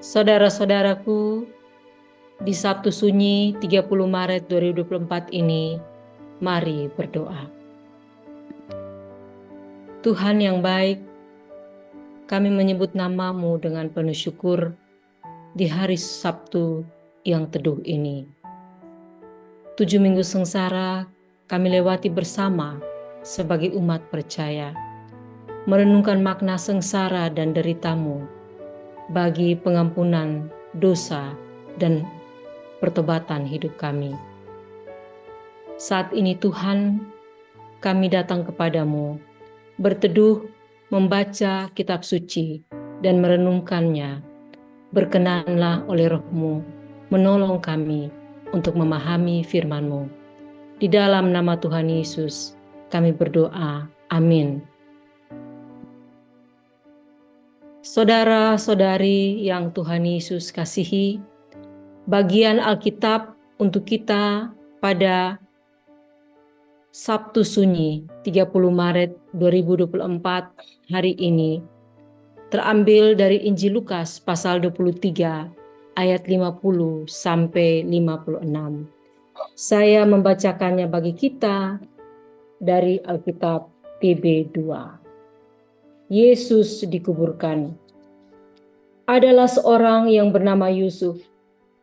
Saudara-saudaraku, di Sabtu Sunyi 30 Maret 2024 ini, mari berdoa. Tuhan yang baik, kami menyebut nama-Mu dengan penuh syukur di hari Sabtu yang teduh ini. 7 minggu sengsara kami lewati bersama sebagai umat percaya, merenungkan makna sengsara dan derita-Mu bagi pengampunan dosa dan pertobatan hidup kami. Saat ini Tuhan, kami datang kepadamu, berteduh, membaca kitab suci, dan merenungkannya. Berkenanlah oleh Roh-Mu menolong kami untuk memahami firman-Mu. Di dalam nama Tuhan Yesus, kami berdoa. Amin. Saudara-saudari yang Tuhan Yesus kasihi, bagian Alkitab untuk kita pada Sabtu Sunyi 30 Maret 2024 hari ini terambil dari Injil Lukas pasal 23 ayat 50 sampai 56. Saya membacakannya bagi kita dari Alkitab TB2. Yesus dikuburkan. Adalah seorang yang bernama Yusuf.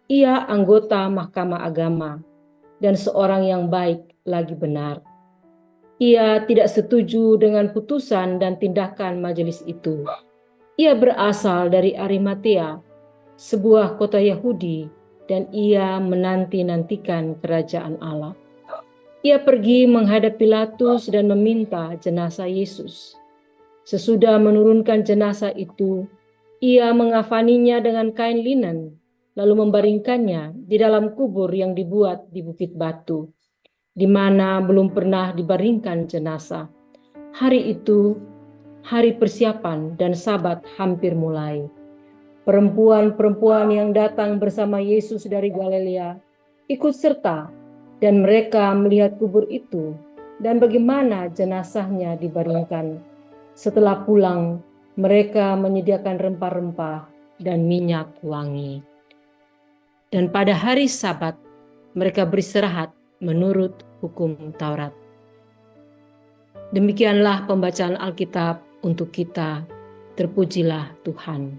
Ia anggota Mahkamah Agama dan seorang yang baik lagi benar. Ia tidak setuju dengan putusan dan tindakan majelis itu. Ia berasal dari Arimatea, sebuah kota Yahudi, dan ia menanti-nantikan kerajaan Allah. Ia pergi menghadap Pilatus dan meminta jenazah Yesus. Sesudah menurunkan jenazah itu, ia mengafaninya dengan kain linen, lalu membaringkannya di dalam kubur yang dibuat di bukit batu, di mana belum pernah dibaringkan jenazah. Hari itu, hari persiapan dan Sabat hampir mulai. Perempuan-perempuan yang datang bersama Yesus dari Galilea ikut serta, dan mereka melihat kubur itu dan bagaimana jenazahnya dibaringkan. Setelah pulang, mereka menyediakan rempah-rempah dan minyak wangi. Dan pada hari Sabat, mereka beristirahat menurut hukum Taurat. Demikianlah pembacaan Alkitab untuk kita. Terpujilah Tuhan.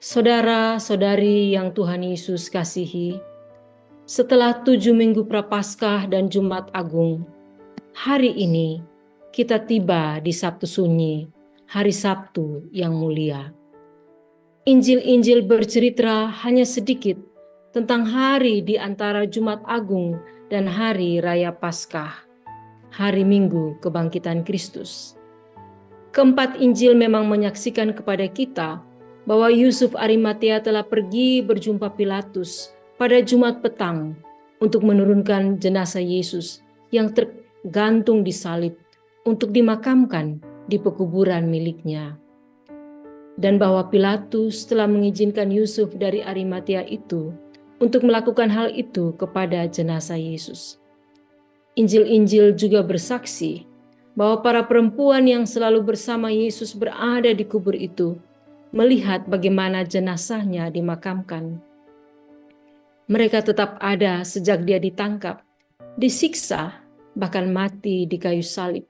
Saudara-saudari yang Tuhan Yesus kasihi, setelah 7 minggu Prapaskah dan Jumat Agung, hari ini kita tiba di Sabtu Sunyi, hari Sabtu yang mulia. Injil-Injil bercerita hanya sedikit tentang hari di antara Jumat Agung dan hari Raya Paskah, hari Minggu Kebangkitan Kristus. Keempat Injil memang menyaksikan kepada kita bahwa Yusuf Arimatea telah pergi berjumpa Pilatus pada Jumat petang untuk menurunkan jenazah Yesus yang tergantung di salib untuk dimakamkan di pekuburan miliknya. Dan bahwa Pilatus telah mengizinkan Yusuf dari Arimatea itu untuk melakukan hal itu kepada jenazah Yesus. Injil-Injil juga bersaksi bahwa para perempuan yang selalu bersama Yesus berada di kubur itu melihat bagaimana jenazahnya dimakamkan. Mereka tetap ada sejak dia ditangkap, disiksa, bahkan mati di kayu salib.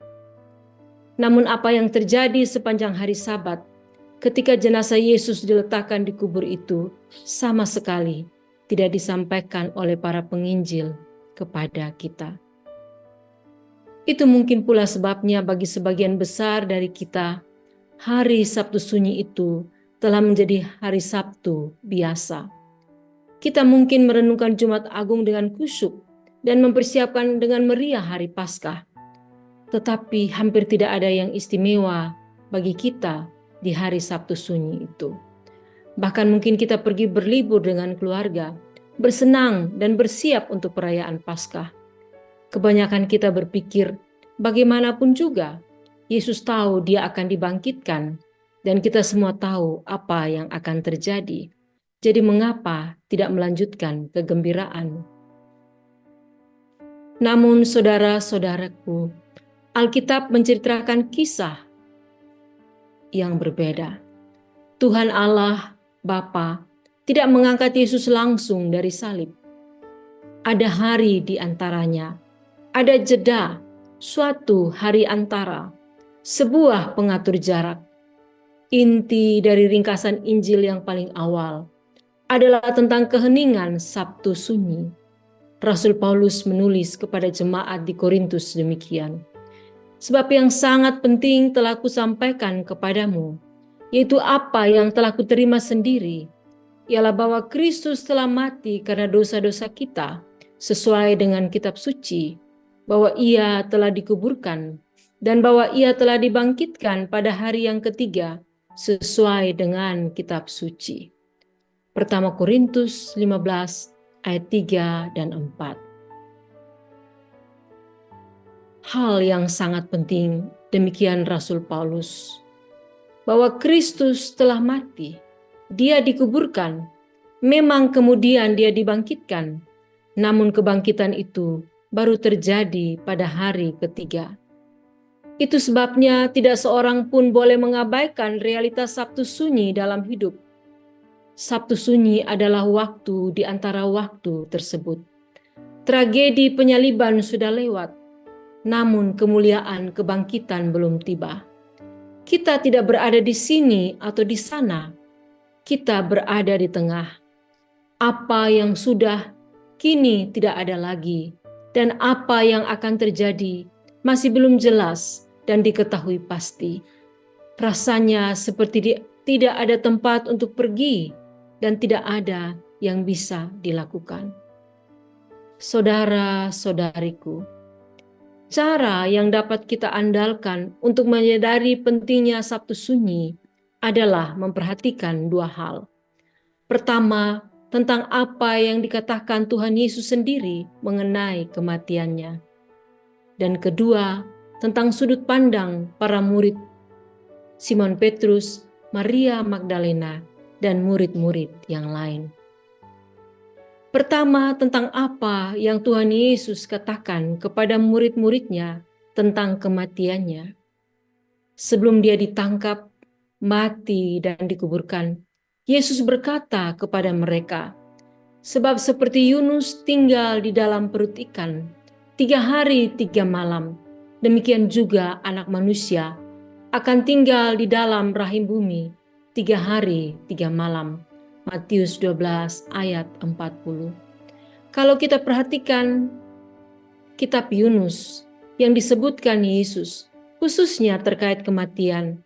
Namun apa yang terjadi sepanjang hari Sabat ketika jenazah Yesus diletakkan di kubur itu sama sekali tidak disampaikan oleh para penginjil kepada kita. Itu mungkin pula sebabnya bagi sebagian besar dari kita, hari Sabtu Sunyi itu telah menjadi hari Sabtu biasa. Kita mungkin merenungkan Jumat Agung dengan khusyuk dan mempersiapkan dengan meriah hari Paskah. Tetapi hampir tidak ada yang istimewa bagi kita di hari Sabtu Sunyi itu. Bahkan mungkin kita pergi berlibur dengan keluarga, bersenang dan bersiap untuk perayaan Paskah. Kebanyakan kita berpikir, bagaimanapun juga, Yesus tahu dia akan dibangkitkan, dan kita semua tahu apa yang akan terjadi. Jadi mengapa tidak melanjutkan kegembiraan? Namun saudara-saudaraku, Alkitab menceritakan kisah yang berbeda. Tuhan Allah Bapa tidak mengangkat Yesus langsung dari salib. Ada hari di antaranya, ada jeda, suatu hari antara, sebuah pengatur jarak. Inti dari ringkasan Injil yang paling awal adalah tentang keheningan Sabtu Sunyi. Rasul Paulus menulis kepada jemaat di Korintus demikian. Sebab yang sangat penting telah kusampaikan kepadamu, yaitu apa yang telah kuterima sendiri, ialah bahwa Kristus telah mati karena dosa-dosa kita, sesuai dengan kitab suci, bahwa ia telah dikuburkan, dan bahwa ia telah dibangkitkan pada hari yang ketiga, sesuai dengan kitab suci. Pertama Korintus 15 ayat 3 dan 4. Hal yang sangat penting, demikian Rasul Paulus, bahwa Kristus telah mati, dia dikuburkan, memang kemudian dia dibangkitkan, namun kebangkitan itu baru terjadi pada hari ketiga. Itu sebabnya tidak seorang pun boleh mengabaikan realitas Sabtu Sunyi dalam hidup. Sabtu Sunyi adalah waktu di antara waktu tersebut. Tragedi penyaliban sudah lewat, namun kemuliaan kebangkitan belum tiba. Kita tidak berada di sini atau di sana. Kita berada di tengah. Apa yang sudah kini tidak ada lagi, dan apa yang akan terjadi masih belum jelas dan diketahui pasti. Rasanya seperti tidak ada tempat untuk pergi dan tidak ada yang bisa dilakukan. Saudara-saudariku, cara yang dapat kita andalkan untuk menyadari pentingnya Sabtu Sunyi adalah memperhatikan dua hal. Pertama, tentang apa yang dikatakan Tuhan Yesus sendiri mengenai kematiannya. Dan kedua, tentang sudut pandang para murid Simon Petrus, Maria Magdalena, dan murid-murid yang lain. Pertama, tentang apa yang Tuhan Yesus katakan kepada murid-muridnya tentang kematiannya. Sebelum dia ditangkap, mati, dan dikuburkan, Yesus berkata kepada mereka, "Sebab seperti Yunus tinggal di dalam perut ikan 3 hari 3 malam, demikian juga Anak Manusia akan tinggal di dalam rahim bumi 3 hari 3 malam." Matius 12 ayat 40. Kalau kita perhatikan kitab Yunus yang disebutkan Yesus, khususnya terkait kematian,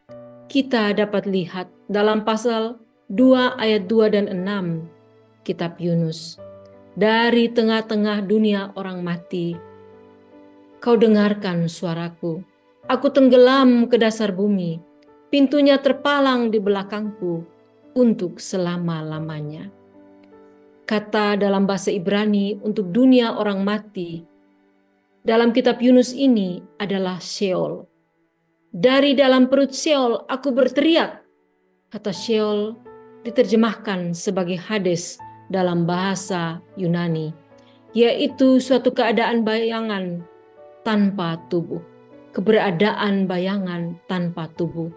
kita dapat lihat dalam pasal 2 ayat 2 dan 6 kitab Yunus. Dari tengah-tengah dunia orang mati, kau dengarkan suaraku. Aku tenggelam ke dasar bumi, pintunya terpalang di belakangku untuk selama-lamanya. Kata dalam bahasa Ibrani untuk dunia orang mati dalam kitab Yunus ini adalah Sheol. Dari dalam perut Sheol aku berteriak. Kata Sheol diterjemahkan sebagai Hades dalam bahasa Yunani, yaitu suatu keadaan bayangan tanpa tubuh, keberadaan bayangan tanpa tubuh.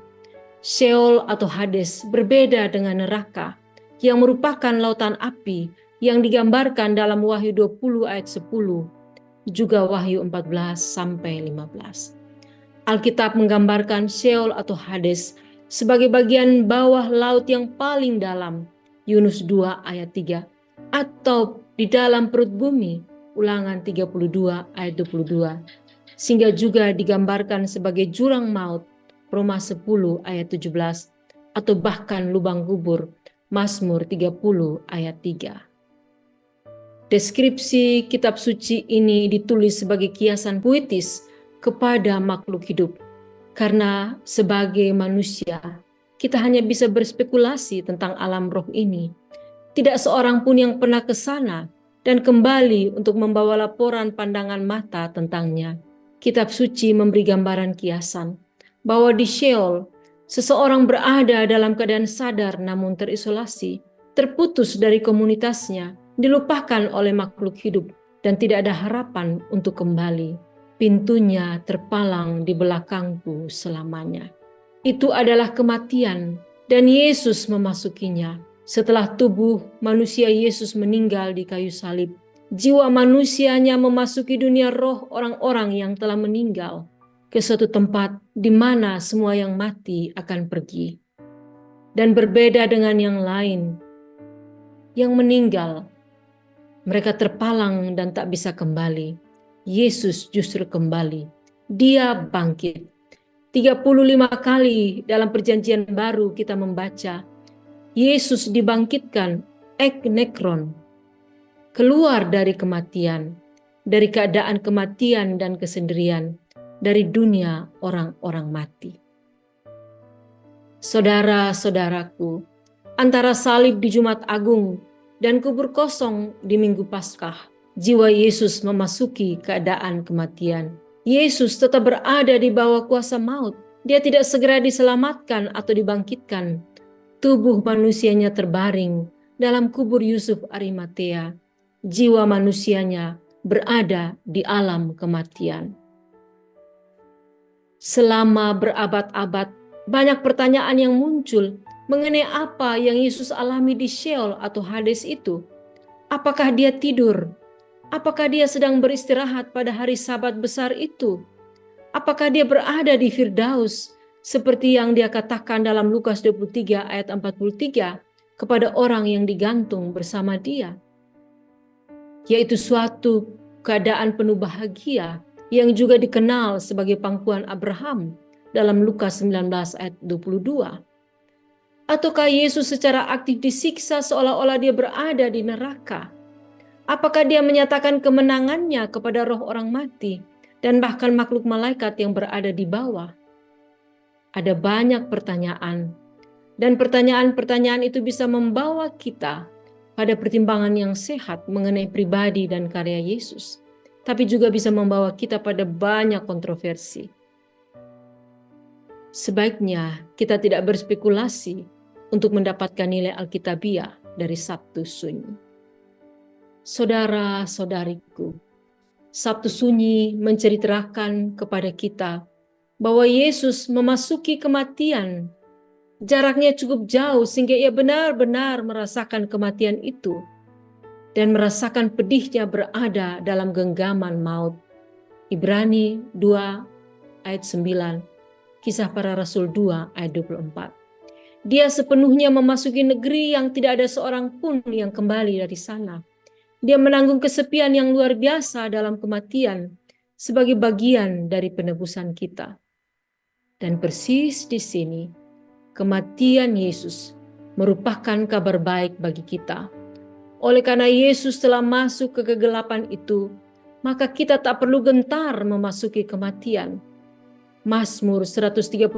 Sheol atau Hades berbeda dengan neraka yang merupakan lautan api yang digambarkan dalam Wahyu 20 ayat 10, juga Wahyu 14 sampai 15. Alkitab menggambarkan Sheol atau Hades sebagai bagian bawah laut yang paling dalam, Yunus 2 ayat 3, atau di dalam perut bumi, Ulangan 32 ayat 22, sehingga juga digambarkan sebagai jurang maut, Roma 10 ayat 17, atau bahkan lubang kubur, Mazmur 30 ayat 3. Deskripsi kitab suci ini ditulis sebagai kiasan puitis kepada makhluk hidup, karena sebagai manusia kita hanya bisa berspekulasi tentang alam roh ini. Tidak seorang pun yang pernah ke sana dan kembali untuk membawa laporan pandangan mata tentangnya. Kitab suci memberi gambaran kiasan bahwa di Sheol, seseorang berada dalam keadaan sadar namun terisolasi, terputus dari komunitasnya, dilupakan oleh makhluk hidup, dan tidak ada harapan untuk kembali. Pintunya terpalang di belakangku selamanya. Itu adalah kematian, dan Yesus memasukinya. Setelah tubuh manusia Yesus meninggal di kayu salib, jiwa manusianya memasuki dunia roh orang-orang yang telah meninggal ke suatu tempat di mana semua yang mati akan pergi. Dan berbeda dengan yang lain, yang meninggal, mereka terpalang dan tak bisa kembali. Yesus justru kembali. Dia bangkit. 35 kali dalam perjanjian baru kita membaca, Yesus dibangkitkan, ek nekron, keluar dari kematian, dari keadaan kematian dan kesendirian, dari dunia orang-orang mati. Saudara-saudaraku, antara salib di Jumat Agung dan kubur kosong di Minggu Paskah, jiwa Yesus memasuki keadaan kematian. Yesus tetap berada di bawah kuasa maut. Dia tidak segera diselamatkan atau dibangkitkan. Tubuh manusianya terbaring dalam kubur Yusuf Arimatea. Jiwa manusianya berada di alam kematian. Selama berabad-abad, banyak pertanyaan yang muncul mengenai apa yang Yesus alami di Sheol atau Hades itu. Apakah dia tidur? Apakah dia sedang beristirahat pada hari Sabat besar itu? Apakah dia berada di Firdaus seperti yang dia katakan dalam Lukas 23 ayat 43 kepada orang yang digantung bersama dia? Yaitu suatu keadaan penuh bahagia yang juga dikenal sebagai pangkuan Abraham dalam Lukas 19 ayat 22. Ataukah Yesus secara aktif disiksa seolah-olah dia berada di neraka? Apakah dia menyatakan kemenangannya kepada roh orang mati dan bahkan makhluk malaikat yang berada di bawah? Ada banyak pertanyaan, dan pertanyaan-pertanyaan itu bisa membawa kita pada pertimbangan yang sehat mengenai pribadi dan karya Yesus, tapi juga bisa membawa kita pada banyak kontroversi. Sebaiknya kita tidak berspekulasi untuk mendapatkan nilai Alkitabiah dari Sabtu Sunyi. Saudara-saudariku, Sabtu Sunyi menceritakan kepada kita bahwa Yesus memasuki kematian. Jaraknya cukup jauh sehingga ia benar-benar merasakan kematian itu dan merasakan pedihnya berada dalam genggaman maut. Ibrani 2 ayat 9, Kisah Para Rasul 2 ayat 24. Dia sepenuhnya memasuki negeri yang tidak ada seorang pun yang kembali dari sana. Dia menanggung kesepian yang luar biasa dalam kematian sebagai bagian dari penebusan kita. Dan persis di sini, kematian Yesus merupakan kabar baik bagi kita. Oleh karena Yesus telah masuk ke kegelapan itu, maka kita tak perlu gentar memasuki kematian. Mazmur 139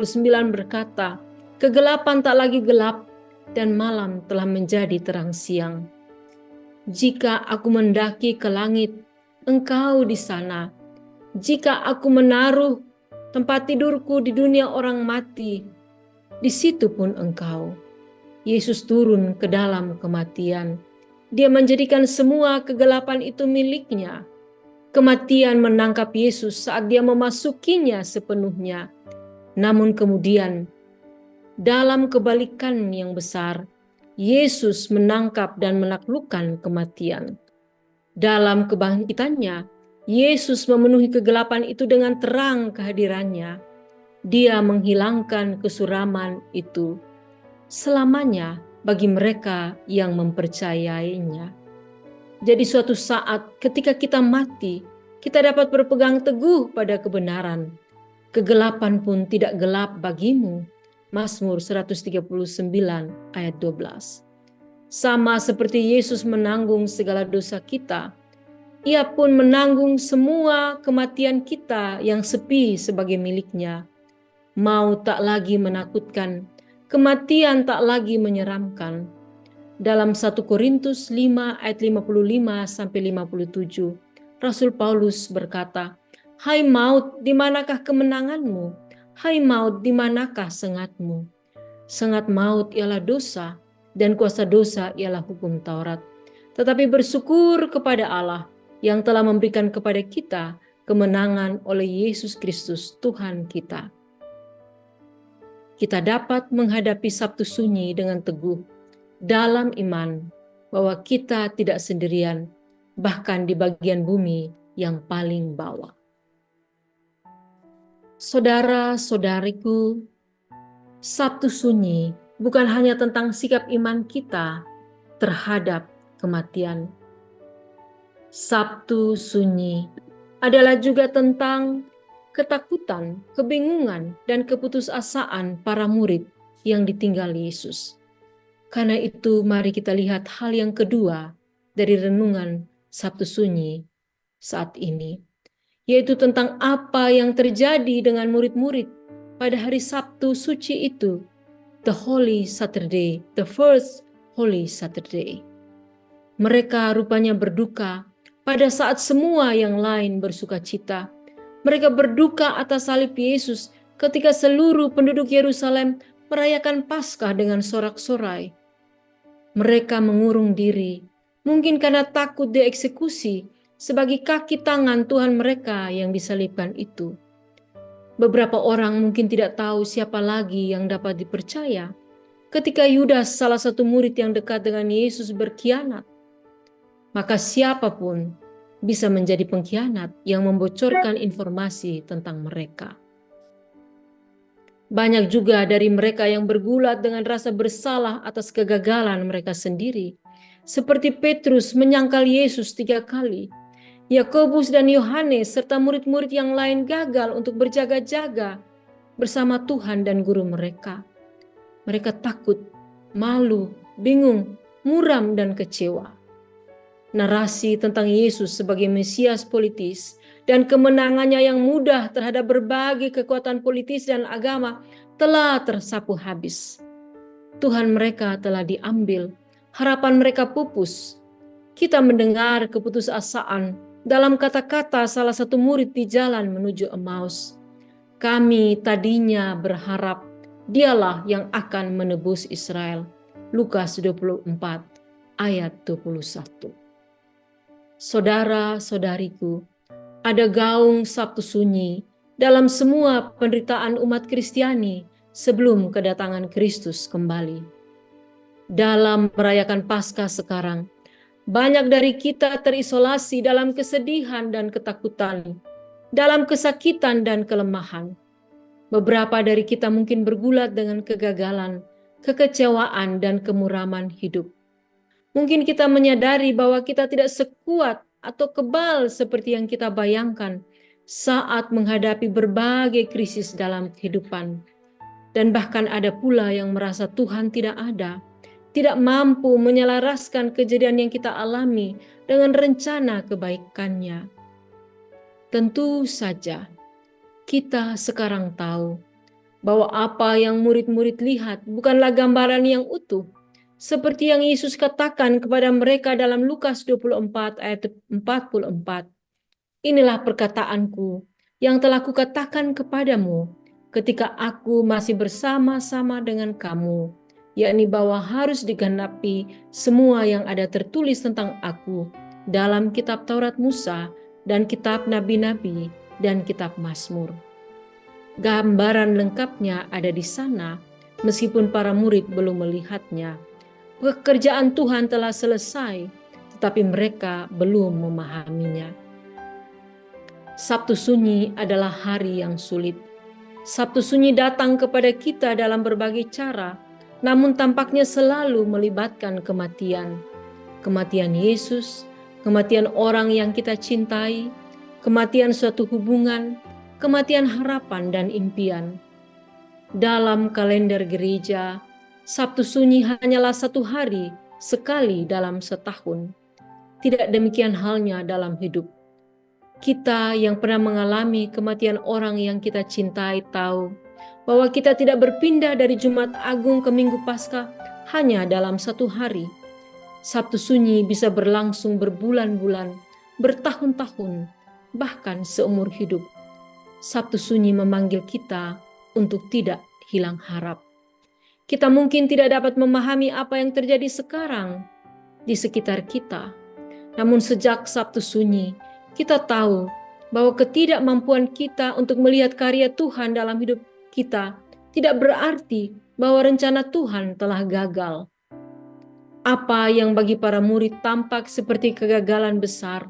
berkata, kegelapan tak lagi gelap dan malam telah menjadi terang siang. Jika aku mendaki ke langit, Engkau di sana. Jika aku menaruh tempat tidurku di dunia orang mati, di situ pun Engkau. Yesus turun ke dalam kematian. Dia menjadikan semua kegelapan itu miliknya. Kematian menangkap Yesus saat dia memasukinya sepenuhnya. Namun kemudian, dalam kebalikan yang besar, Yesus menangkap dan menaklukkan kematian. Dalam kebangkitannya, Yesus memenuhi kegelapan itu dengan terang kehadirannya. Dia menghilangkan kesuraman itu selamanya bagi mereka yang mempercayainya. Jadi suatu saat ketika kita mati, kita dapat berpegang teguh pada kebenaran. Kegelapan pun tidak gelap bagimu. Mazmur 139 ayat 12. Sama seperti Yesus menanggung segala dosa kita, Ia pun menanggung semua kematian kita yang sepi sebagai miliknya. Maut tak lagi menakutkan, kematian tak lagi menyeramkan. Dalam 1 Korintus 5 ayat 55-57, Rasul Paulus berkata, "Hai maut, di manakah kemenanganmu? Hai maut, di manakah sengatmu? Sengat maut ialah dosa, dan kuasa dosa ialah hukum Taurat. Tetapi bersyukur kepada Allah yang telah memberikan kepada kita kemenangan oleh Yesus Kristus Tuhan kita." Kita dapat menghadapi Sabtu Sunyi dengan teguh, dalam iman bahwa kita tidak sendirian, bahkan di bagian bumi yang paling bawah. Saudara-saudariku, Sabtu Sunyi bukan hanya tentang sikap iman kita terhadap kematian. Sabtu Sunyi adalah juga tentang ketakutan, kebingungan, dan keputusasaan para murid yang ditinggal Yesus. Karena itu, mari kita lihat hal yang kedua dari renungan Sabtu Sunyi saat ini, yaitu tentang apa yang terjadi dengan murid-murid pada hari Sabtu suci itu, the Holy Saturday, the first Holy Saturday. Mereka rupanya berduka pada saat semua yang lain bersuka cita. Mereka berduka atas salib Yesus ketika seluruh penduduk Yerusalem merayakan Paskah dengan sorak-sorai. Mereka mengurung diri, mungkin karena takut dieksekusi sebagai kaki tangan Tuhan mereka yang disalibkan itu. Beberapa orang mungkin tidak tahu siapa lagi yang dapat dipercaya ketika Yudas, salah satu murid yang dekat dengan Yesus, berkhianat. Maka siapapun bisa menjadi pengkhianat yang membocorkan informasi tentang mereka. Banyak juga dari mereka yang bergulat dengan rasa bersalah atas kegagalan mereka sendiri. Seperti Petrus menyangkal Yesus 3 kali. Yakobus dan Yohanes serta murid-murid yang lain gagal untuk berjaga-jaga bersama Tuhan dan guru mereka. Mereka takut, malu, bingung, muram, dan kecewa. Narasi tentang Yesus sebagai Mesias politis dan kemenangannya yang mudah terhadap berbagai kekuatan politis dan agama telah tersapu habis. Tuhan mereka telah diambil, harapan mereka pupus. Kita mendengar keputusasaan dalam kata-kata salah satu murid di jalan menuju Emmaus. Kami tadinya berharap dialah yang akan menebus Israel. Lukas 24 ayat 21. Saudara-saudariku, ada gaung Sabtu Sunyi dalam semua penderitaan umat Kristiani sebelum kedatangan Kristus kembali. Dalam merayakan Paskah sekarang, banyak dari kita terisolasi dalam kesedihan dan ketakutan, dalam kesakitan dan kelemahan. Beberapa dari kita mungkin bergulat dengan kegagalan, kekecewaan, dan kemuraman hidup. Mungkin kita menyadari bahwa kita tidak sekuat atau kebal seperti yang kita bayangkan saat menghadapi berbagai krisis dalam kehidupan. Dan bahkan ada pula yang merasa Tuhan tidak ada, tidak mampu menyelaraskan kejadian yang kita alami dengan rencana kebaikannya. Tentu saja, kita sekarang tahu bahwa apa yang murid-murid lihat bukanlah gambaran yang utuh, seperti yang Yesus katakan kepada mereka dalam Lukas 24 ayat 44. Inilah perkataanku yang telah kukatakan kepadamu ketika aku masih bersama-sama dengan kamu, yakni bahwa harus digenapi semua yang ada tertulis tentang aku dalam kitab Taurat Musa dan kitab Nabi-Nabi dan kitab Mazmur. Gambaran lengkapnya ada di sana, meskipun para murid belum melihatnya. Pekerjaan Tuhan telah selesai, tetapi mereka belum memahaminya. Sabtu Sunyi adalah hari yang sulit. Sabtu Sunyi datang kepada kita dalam berbagai cara, namun tampaknya selalu melibatkan kematian. Kematian Yesus, kematian orang yang kita cintai, kematian suatu hubungan, kematian harapan dan impian. Dalam kalender gereja, Sabtu Sunyi hanyalah satu hari sekali dalam setahun. Tidak demikian halnya dalam hidup. Kita yang pernah mengalami kematian orang yang kita cintai tahu bahwa kita tidak berpindah dari Jumat Agung ke Minggu Paskah hanya dalam satu hari. Sabtu Sunyi bisa berlangsung berbulan-bulan, bertahun-tahun, bahkan seumur hidup. Sabtu Sunyi memanggil kita untuk tidak hilang harap. Kita mungkin tidak dapat memahami apa yang terjadi sekarang di sekitar kita. Namun sejak Sabtu Sunyi, kita tahu bahwa ketidakmampuan kita untuk melihat karya Tuhan dalam hidup kita tidak berarti bahwa rencana Tuhan telah gagal. Apa yang bagi para murid tampak seperti kegagalan besar,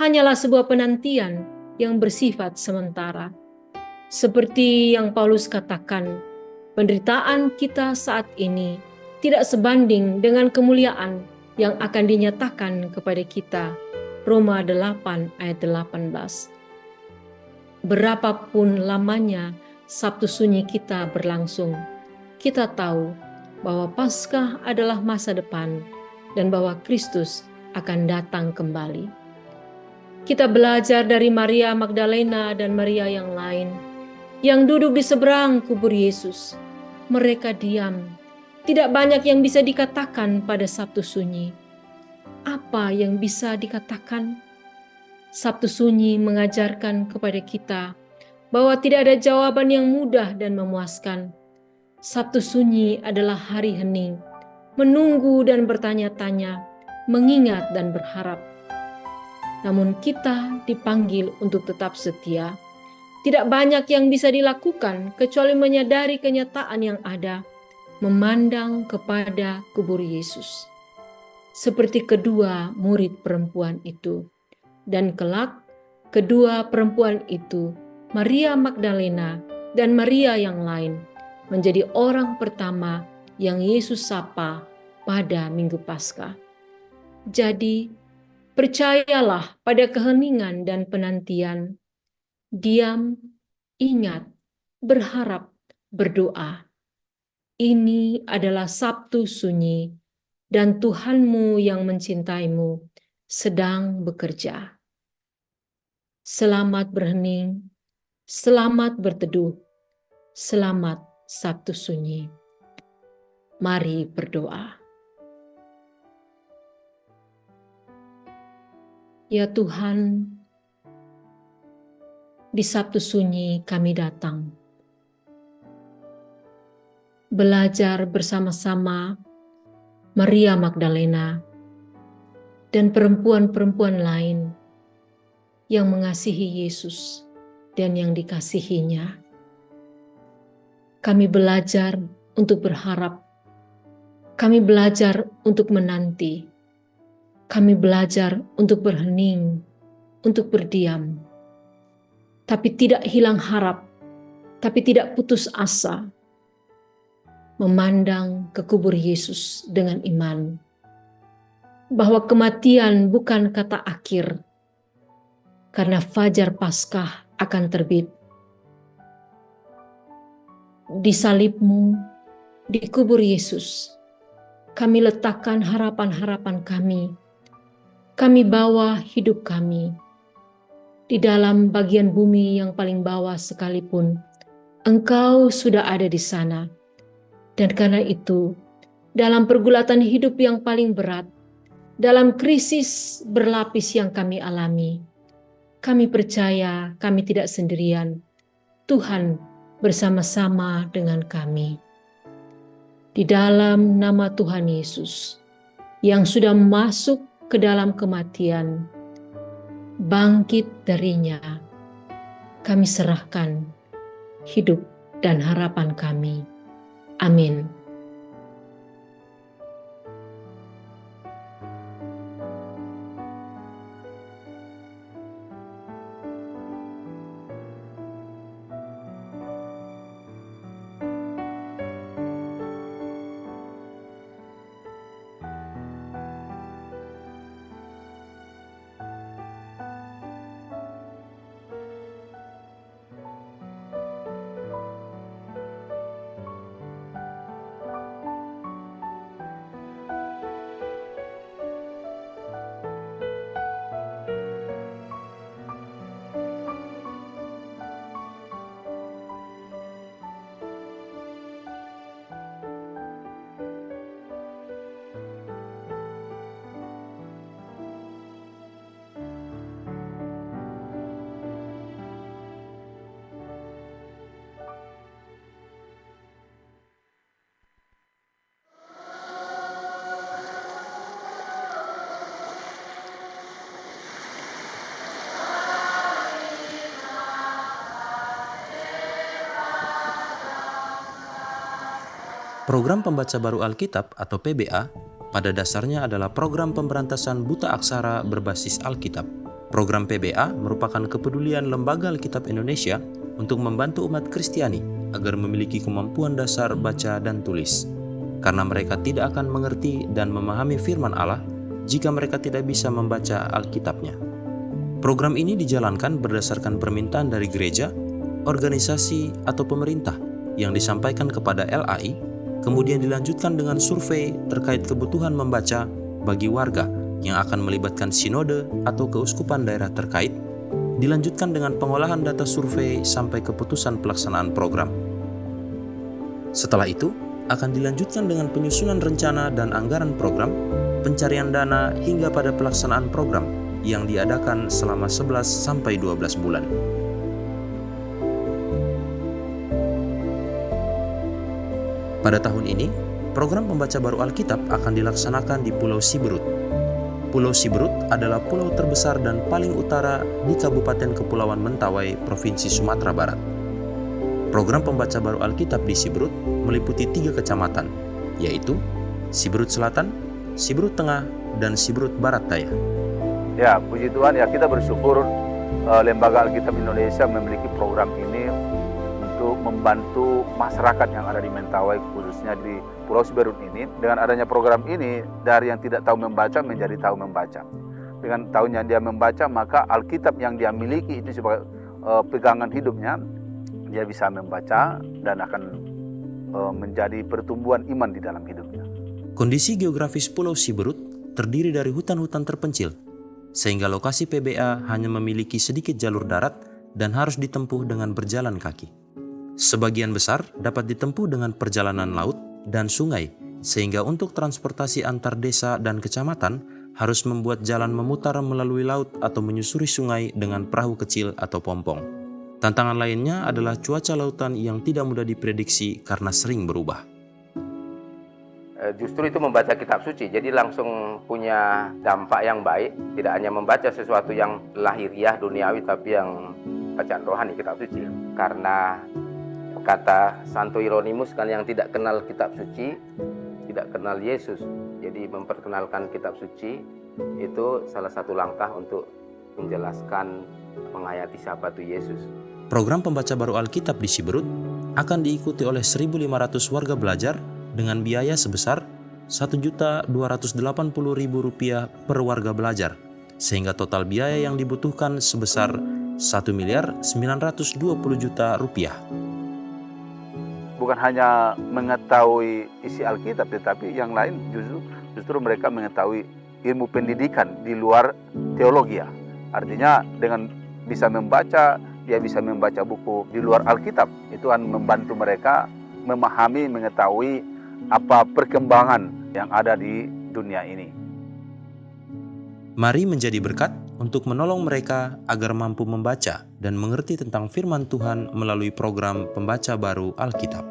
hanyalah sebuah penantian yang bersifat sementara. Seperti yang Paulus katakan, penderitaan kita saat ini tidak sebanding dengan kemuliaan yang akan dinyatakan kepada kita. Roma 8 ayat 18. Berapapun lamanya Sabtu Sunyi kita berlangsung, kita tahu bahwa Paskah adalah masa depan dan bahwa Kristus akan datang kembali. Kita belajar dari Maria Magdalena dan Maria yang lain yang duduk di seberang kubur Yesus. Mereka diam. Tidak banyak yang bisa dikatakan pada Sabtu Sunyi. Apa yang bisa dikatakan? Sabtu Sunyi mengajarkan kepada kita bahwa tidak ada jawaban yang mudah dan memuaskan. Sabtu Sunyi adalah hari hening, menunggu dan bertanya-tanya, mengingat dan berharap. Namun kita dipanggil untuk tetap setia. Tidak banyak yang bisa dilakukan kecuali menyadari kenyataan yang ada, memandang kepada kubur Yesus. Seperti kedua murid perempuan itu. Dan kelak, kedua perempuan itu, Maria Magdalena dan Maria yang lain, menjadi orang pertama yang Yesus sapa pada Minggu Paskah. Jadi, percayalah pada keheningan dan penantian. Diam, ingat, berharap, berdoa. Ini adalah Sabtu Sunyi, dan Tuhanmu yang mencintaimu sedang bekerja. Selamat berhening, selamat berteduh, selamat Sabtu Sunyi. Mari berdoa. Ya Tuhan, di Sabtu Sunyi kami datang. Belajar bersama-sama Maria Magdalena dan perempuan-perempuan lain yang mengasihi Yesus dan yang dikasihinya. Kami belajar untuk berharap. Kami belajar untuk menanti. Kami belajar untuk berhening, untuk berdiam. Tapi tidak hilang harap, tapi tidak putus asa. Memandang ke kubur Yesus dengan iman. Bahwa kematian bukan kata akhir, karena fajar Paskah akan terbit. Di salib-Mu, di kubur Yesus, kami letakkan harapan-harapan kami. Kami bawa hidup kami. Di dalam bagian bumi yang paling bawah sekalipun, Engkau sudah ada di sana. Dan karena itu, dalam pergulatan hidup yang paling berat, dalam krisis berlapis yang kami alami, kami percaya kami tidak sendirian. Tuhan bersama-sama dengan kami. Di dalam nama Tuhan Yesus yang sudah masuk ke dalam kematian, bangkit darinya, kami serahkan hidup dan harapan kami. Amin. Program Pembaca Baru Alkitab atau PBA pada dasarnya adalah program pemberantasan buta aksara berbasis Alkitab. Program PBA merupakan kepedulian Lembaga Alkitab Indonesia untuk membantu umat Kristiani agar memiliki kemampuan dasar baca dan tulis. Karena mereka tidak akan mengerti dan memahami firman Allah jika mereka tidak bisa membaca Alkitabnya. Program ini dijalankan berdasarkan permintaan dari gereja, organisasi, atau pemerintah yang disampaikan kepada LAI, kemudian dilanjutkan dengan survei terkait kebutuhan membaca bagi warga yang akan melibatkan sinode atau keuskupan daerah terkait, dilanjutkan dengan pengolahan data survei sampai keputusan pelaksanaan program. Setelah itu, akan dilanjutkan dengan penyusunan rencana dan anggaran program, pencarian dana hingga pada pelaksanaan program yang diadakan selama 11-12 bulan. Pada tahun ini, program pembaca baru Alkitab akan dilaksanakan di Pulau Siberut. Pulau Siberut adalah pulau terbesar dan paling utara di Kabupaten Kepulauan Mentawai, Provinsi Sumatera Barat. Program pembaca baru Alkitab di Siberut meliputi 3 kecamatan, yaitu Siberut Selatan, Siberut Tengah, dan Siberut Barat Daya. Ya, puji Tuhan, ya kita bersyukur Lembaga Alkitab Indonesia memiliki program ini untuk membantu masyarakat yang ada di Mentawai, khususnya di Pulau Siberut ini. Dengan adanya program ini, dari yang tidak tahu membaca menjadi tahu membaca. Dengan tahunya dia membaca, maka Alkitab yang dia miliki itu sebagai pegangan hidupnya, dia bisa membaca dan akan menjadi pertumbuhan iman di dalam hidupnya. Kondisi geografis Pulau Siberut terdiri dari hutan-hutan terpencil, sehingga lokasi PBA hanya memiliki sedikit jalur darat dan harus ditempuh dengan berjalan kaki. Sebagian besar dapat ditempuh dengan perjalanan laut dan sungai, sehingga untuk transportasi antar desa dan kecamatan harus membuat jalan memutar melalui laut atau menyusuri sungai dengan perahu kecil atau pompong. Tantangan lainnya adalah cuaca lautan yang tidak mudah diprediksi karena sering berubah. Justru itu membaca kitab suci, jadi langsung punya dampak yang baik. Tidak hanya membaca sesuatu yang lahiriah, duniawi, tapi yang bacaan rohani kitab suci. Karena kata Santo Hieronymus kan, yang tidak kenal kitab suci, tidak kenal Yesus. Jadi memperkenalkan kitab suci itu salah satu langkah untuk menjelaskan, menghayati siapa itu Yesus. Program pembaca baru Alkitab di Siberut akan diikuti oleh 1.500 warga belajar dengan biaya sebesar Rp1.280.000 per warga belajar, sehingga total biaya yang dibutuhkan sebesar Rp1.920.000.000. Bukan hanya mengetahui isi Alkitab, tetapi yang lain justru mereka mengetahui ilmu pendidikan di luar teologi. Artinya dengan bisa membaca, dia bisa membaca buku di luar Alkitab, itu akan membantu mereka memahami, mengetahui apa perkembangan yang ada di dunia ini. Mari menjadi berkat untuk menolong mereka agar mampu membaca dan mengerti tentang firman Tuhan melalui program pembaca baru Alkitab.